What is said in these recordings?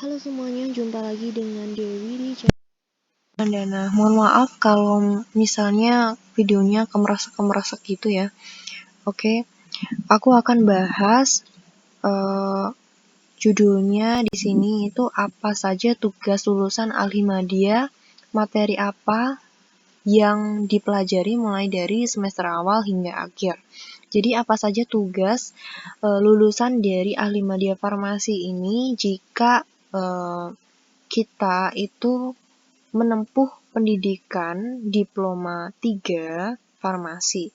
Halo semuanya, jumpa lagi dengan Dewi di channel Dana. Mohon maaf kalau misalnya videonya kemerasek gitu ya. Oke, aku akan bahas judulnya di sini itu apa saja tugas lulusan Alhimadya, materi apa yang dipelajari mulai dari semester awal hingga akhir. Jadi apa saja tugas lulusan dari Alhimadya Farmasi ini jika kita itu menempuh pendidikan diploma 3 farmasi.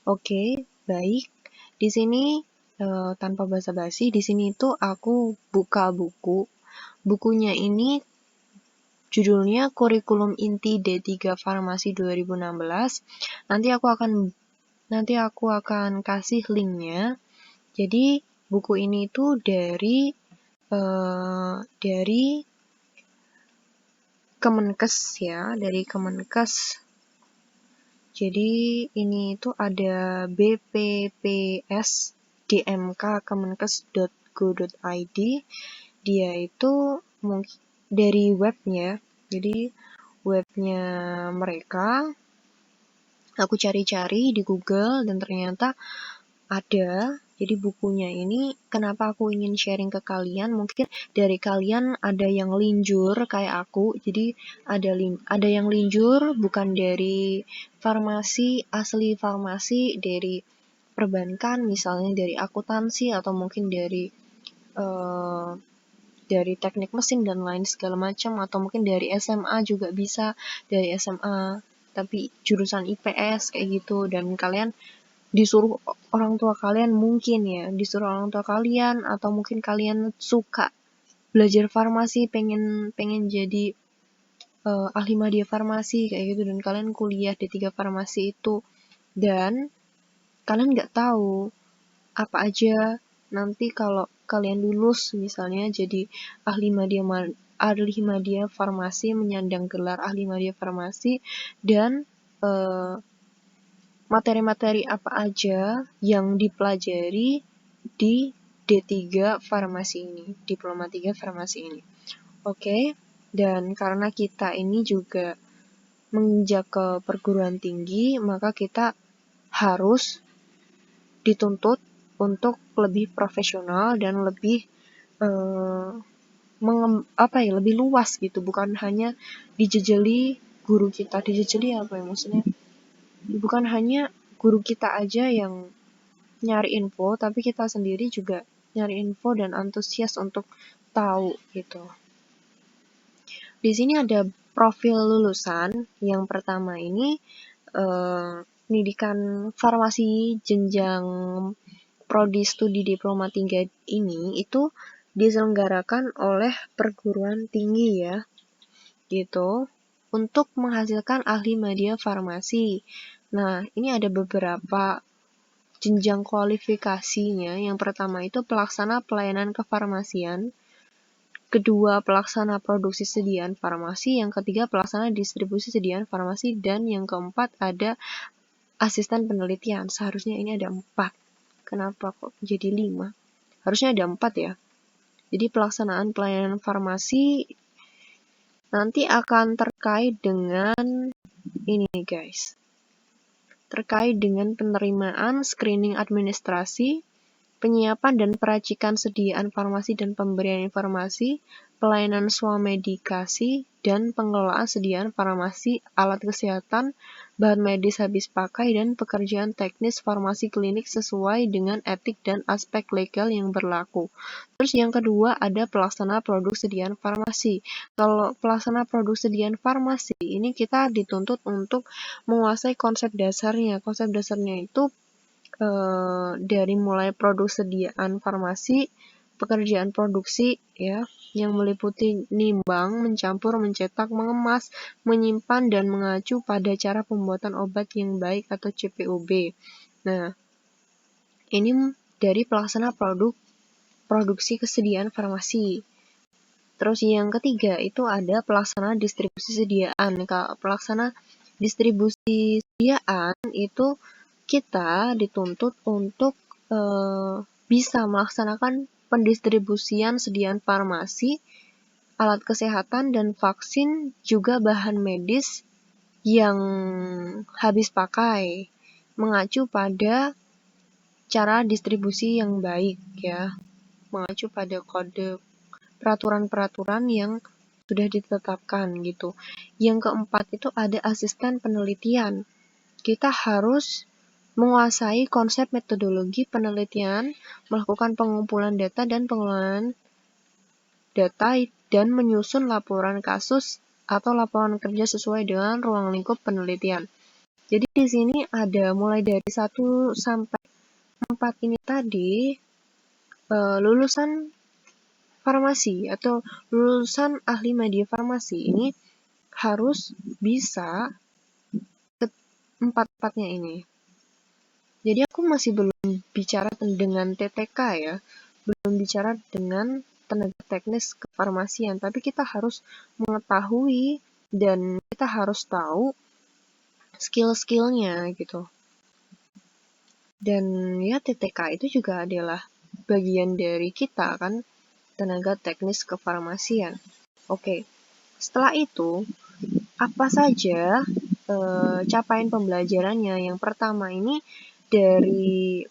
Oke, baik. Di sini tanpa basa-basi, di sini itu aku buka buku. Bukunya ini judulnya Kurikulum Inti D3 Farmasi 2016. Nanti aku akan kasih linknya. Jadi buku ini itu dari Kemenkes ya, dari Kemenkes. Jadi ini itu ada BPPS DMK kemenkes.go.id. Dia itu mungkin dari webnya. Jadi webnya mereka aku cari-cari di Google dan ternyata ada. Jadi bukunya ini kenapa aku ingin sharing ke kalian, mungkin dari kalian ada yang linjur kayak aku. Jadi ada yang linjur bukan dari farmasi, asli farmasi, dari perbankan misalnya, dari akuntansi atau mungkin dari teknik mesin dan lain segala macam, atau mungkin dari SMA juga bisa, dari SMA tapi jurusan IPS kayak gitu, dan kalian disuruh orang tua kalian atau mungkin kalian suka belajar farmasi, pengen jadi Alhimadya Farmasi kayak gitu, dan kalian kuliah D3 Farmasi itu, dan kalian nggak tahu apa aja nanti kalau kalian lulus misalnya jadi Alhimadya Farmasi, menyandang gelar Alhimadya Farmasi, dan materi-materi apa aja yang dipelajari di D3 Farmasi ini, Diploma 3 Farmasi ini. Oke, dan karena kita ini juga menginjak ke perguruan tinggi, maka kita harus dituntut untuk lebih profesional dan lebih lebih luas gitu, bukan hanya dijejeli guru kita. Dijejeli apa ya maksudnya? Bukan hanya guru kita aja yang nyari info, tapi kita sendiri juga nyari info dan antusias untuk tahu gitu. Di sini ada profil lulusan. Yang pertama ini pendidikan farmasi jenjang prodi studi diploma 3 ini itu diselenggarakan oleh perguruan tinggi ya, gitu, untuk menghasilkan Alhimadya Farmasi. Nah, ini ada beberapa jenjang kualifikasinya. Yang pertama itu pelaksana pelayanan kefarmasian, kedua pelaksana produksi sediaan farmasi, yang ketiga pelaksana distribusi sediaan farmasi, dan yang keempat ada asisten penelitian. Seharusnya ini ada 4. Kenapa kok jadi 5? Harusnya ada 4 ya. Jadi pelaksanaan pelayanan farmasi nanti akan terkait dengan ini guys. Terkait dengan penerimaan, screening administrasi, penyiapan dan peracikan sediaan farmasi dan pemberian informasi, pelayanan swamedikasi, dan pengelolaan sediaan farmasi, alat kesehatan, bahan medis habis pakai, dan pekerjaan teknis farmasi klinik sesuai dengan etik dan aspek legal yang berlaku. Terus yang kedua ada pelaksana produk sediaan farmasi. Kalau pelaksana produk sediaan farmasi ini kita dituntut untuk menguasai konsep dasarnya. Konsep dasarnya itu dari mulai produk sediaan farmasi, pekerjaan produksi ya, yang meliputi nimbang, mencampur, mencetak, mengemas, menyimpan, dan mengacu pada cara pembuatan obat yang baik atau CPOB. Nah, ini dari pelaksana produksi kesediaan farmasi. Terus yang ketiga itu ada pelaksana distribusi sediaan. Kalau pelaksana distribusi sediaan itu kita dituntut untuk bisa melaksanakan pendistribusian sediaan farmasi alat kesehatan dan vaksin, juga bahan medis yang habis pakai, mengacu pada cara distribusi yang baik ya, mengacu pada kode peraturan-peraturan yang sudah ditetapkan gitu. Yang keempat itu ada asisten penelitian. Kita harus menguasai konsep metodologi penelitian, melakukan pengumpulan data dan pengelolaan data, dan menyusun laporan kasus atau laporan kerja sesuai dengan ruang lingkup penelitian. Jadi di sini ada mulai dari 1 sampai 4 ini tadi lulusan farmasi atau lulusan ahli media farmasi ini harus bisa empat-empatnya ini. Jadi aku masih belum bicara dengan TTK ya, belum bicara dengan tenaga teknis kefarmasian, tapi kita harus mengetahui dan kita harus tahu skill-skillnya gitu. Dan ya TTK itu juga adalah bagian dari kita kan, tenaga teknis kefarmasian. Oke, setelah itu apa saja capaian pembelajarannya? Yang pertama ini dari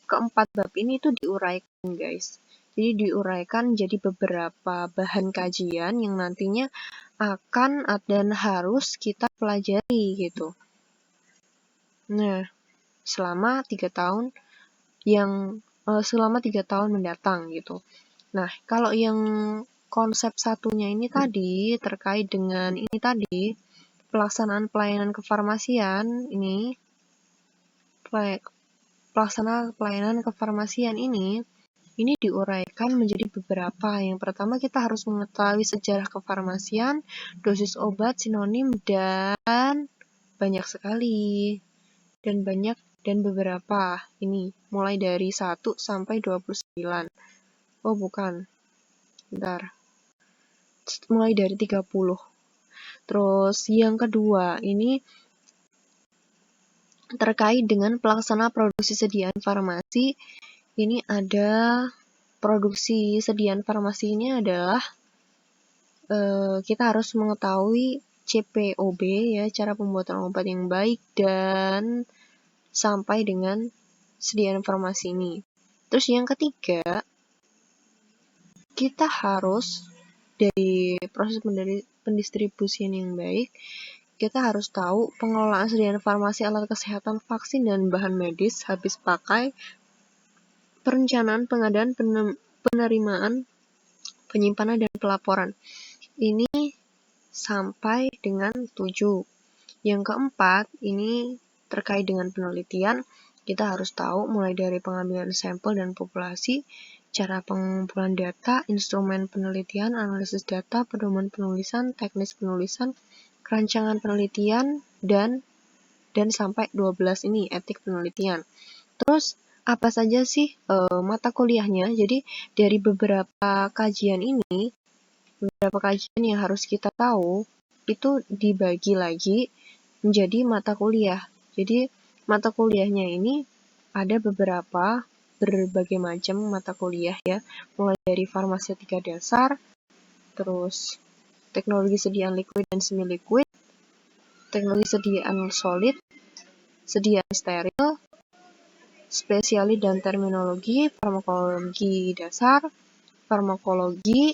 keempat bab ini itu diuraikan guys. Jadi diuraikan jadi beberapa bahan kajian yang nantinya akan dan harus kita pelajari gitu. Nah, selama 3 tahun mendatang gitu. Nah, kalau yang konsep satunya ini tadi terkait dengan ini tadi, pelaksanaan pelayanan kefarmasian ini, pelaksanaan pelayanan kefarmasian ini diuraikan menjadi beberapa. Yang pertama kita harus mengetahui sejarah kefarmasian, dosis obat, sinonim, dan banyak sekali. Dan beberapa ini mulai dari 1 sampai 29. Oh bukan. Bentar. Mulai dari 30. Terus yang kedua ini terkait dengan pelaksana produksi sediaan farmasi. Ini ada produksi sediaan farmasi ini adalah kita harus mengetahui CPOB ya, cara pembuatan obat yang baik, dan sampai dengan sediaan farmasi ini. Terus yang ketiga, kita harus dari proses pendistribusian yang baik, kita harus tahu pengelolaan sediaan farmasi, alat kesehatan, vaksin, dan bahan medis habis pakai, perencanaan, pengadaan, penerimaan, penyimpanan, dan pelaporan. Ini sampai dengan 7. Yang keempat, ini terkait dengan penelitian. Kita harus tahu mulai dari pengambilan sampel dan populasi, cara pengumpulan data, instrumen penelitian, analisis data, pedoman penulisan, teknis penulisan, rancangan penelitian, dan sampai 12 ini etik penelitian. Terus apa saja sih mata kuliahnya? Jadi dari beberapa kajian ini, beberapa kajian yang harus kita tahu itu dibagi lagi menjadi mata kuliah. Jadi mata kuliahnya ini ada berbagai macam mata kuliah ya, mulai dari farmasetika dasar, terus teknologi sediaan liquid dan semi liquid, teknologi sediaan solid, sediaan steril, spesialis dan terminologi, farmakologi dasar, farmakologi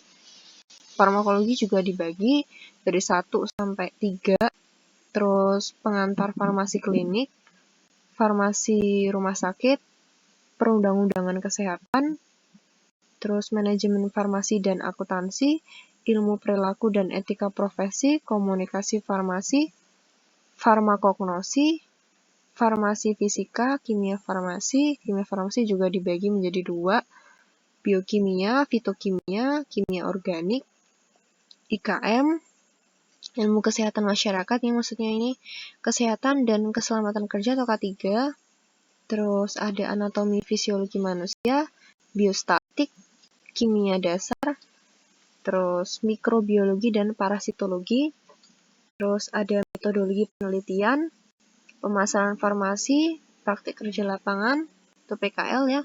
juga dibagi dari 1 sampai 3, terus pengantar farmasi klinik, farmasi rumah sakit, perundang-undangan kesehatan, terus manajemen farmasi dan akuntansi, ilmu perilaku dan etika profesi, komunikasi farmasi, farmakognosi, farmasi fisika, kimia farmasi juga dibagi menjadi 2, biokimia, fitokimia, kimia organik, IKM, ilmu kesehatan masyarakat, yang maksudnya ini kesehatan dan keselamatan kerja atau K3, terus ada anatomi fisiologi manusia, biostatik, kimia dasar, terus mikrobiologi dan parasitologi, terus ada metodologi penelitian, pemasaran farmasi, praktik kerja lapangan, atau PKL ya,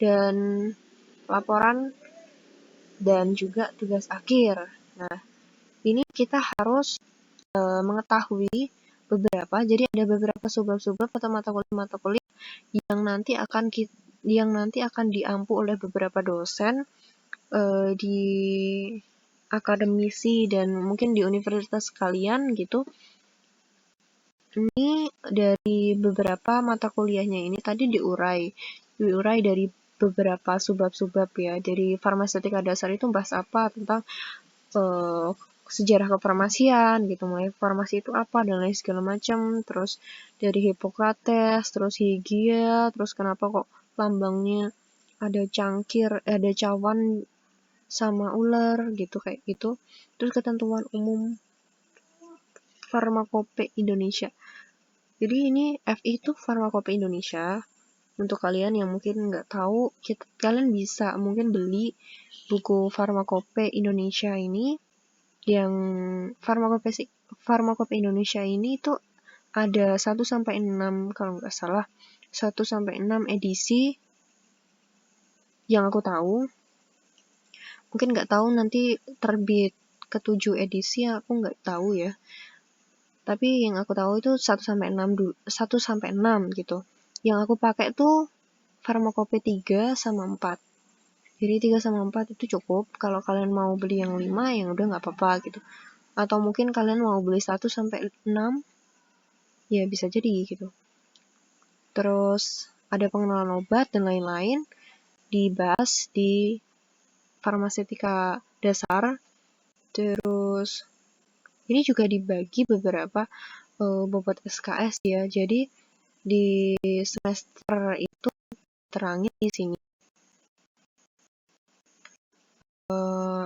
dan laporan, dan juga tugas akhir. Ini kita harus mengetahui beberapa, jadi ada beberapa subbab atau mata kuliah yang nanti akan diampu oleh beberapa dosen di akademisi dan mungkin di universitas kalian gitu. Ini dari beberapa mata kuliahnya ini tadi diurai dari beberapa subbab ya. Dari farmaseutika dasar itu bahas apa tentang sejarah kefarmasian gitu, mulai farmasi itu apa dan lain segala macam. Terus dari Hippocrates, terus Hygieia, terus kenapa kok lambangnya ada cangkir, ada cawan sama ular gitu, kayak gitu. Terus ketentuan umum Farmakope Indonesia. Jadi ini FI itu Farmakope Indonesia. Untuk kalian yang mungkin nggak tahu, kalian bisa mungkin beli buku Farmakope Indonesia ini. Yang Farmakope Indonesia ini itu ada 1-6 kalau nggak salah, 1-6 edisi yang aku tahu. Mungkin nggak tahu nanti terbit ke-7 edisi, aku nggak tahu ya. Tapi yang aku tahu itu 1-6 gitu. Yang aku pakai tuh Farmakope 3 sama 4. Jadi 3 sama 4 itu cukup. Kalau kalian mau beli yang 5 yang udah nggak apa-apa gitu. Atau mungkin kalian mau beli 1-6, ya bisa jadi gitu. Terus ada pengenalan obat dan lain-lain dibahas di farmaseutika dasar. Terus ini juga dibagi beberapa bobot SKS ya. Jadi di semester itu terangin di sini.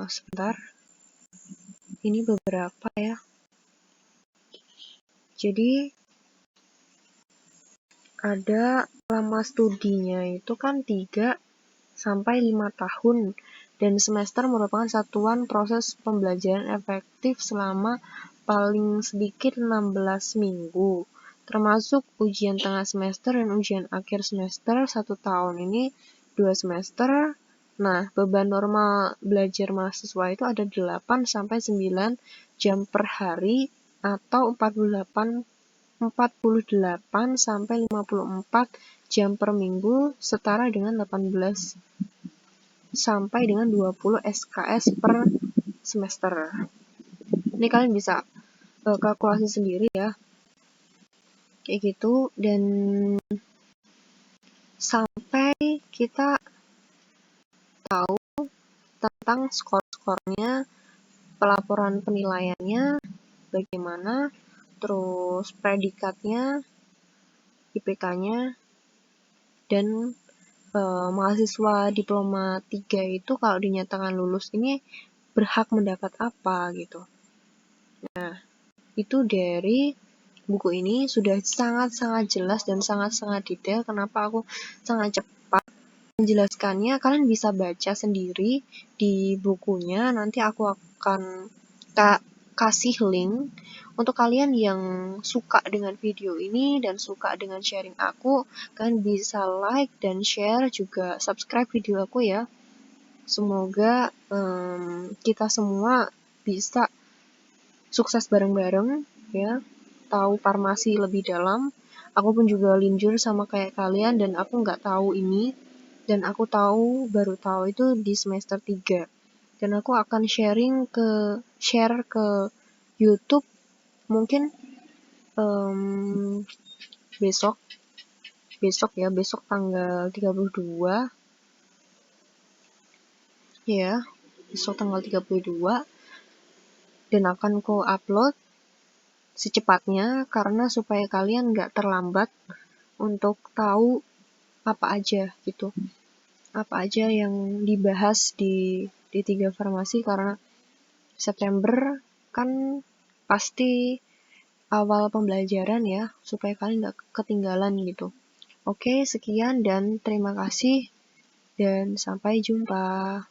Sebentar. Ini beberapa ya. Jadi ada lama studinya itu kan 3-5 tahun, dan semester merupakan satuan proses pembelajaran efektif selama paling sedikit 16 minggu, termasuk ujian tengah semester dan ujian akhir semester 1 tahun ini 2 semester. Nah, beban normal belajar mahasiswa itu ada 8-9 jam per hari atau 48 sampai 54 jam per minggu, setara dengan 18 sampai dengan 20 SKS per semester. Ini kalian bisa kalkulasi sendiri ya. Kayak gitu, dan sampai kita tahu tentang skor-skornya, pelaporan penilaiannya bagaimana, terus predikatnya, IPK-nya, dan mahasiswa diploma 3 itu kalau dinyatakan lulus ini berhak mendapat apa gitu. Nah, itu dari buku ini sudah sangat-sangat jelas dan sangat-sangat detail. Kenapa aku sangat cepat menjelaskannya, kalian bisa baca sendiri di bukunya. Nanti aku akan kasih link untuk kalian yang suka dengan video ini dan suka dengan sharing aku. Kalian bisa like dan share, juga subscribe video aku ya. Semoga kita semua bisa sukses bareng-bareng ya, tahu farmasi lebih dalam. Aku pun juga linjur sama kayak kalian, dan aku nggak tahu ini, dan aku baru tahu itu di semester 3. Dan aku akan share ke YouTube mungkin besok tanggal 32 ya, besok tanggal 32, dan akan ku upload secepatnya, karena supaya kalian nggak terlambat untuk tahu apa aja gitu, apa aja yang dibahas di 3 farmasi, karena September kan pasti awal pembelajaran ya, supaya kalian nggak ketinggalan gitu. Oke, sekian dan terima kasih dan sampai jumpa.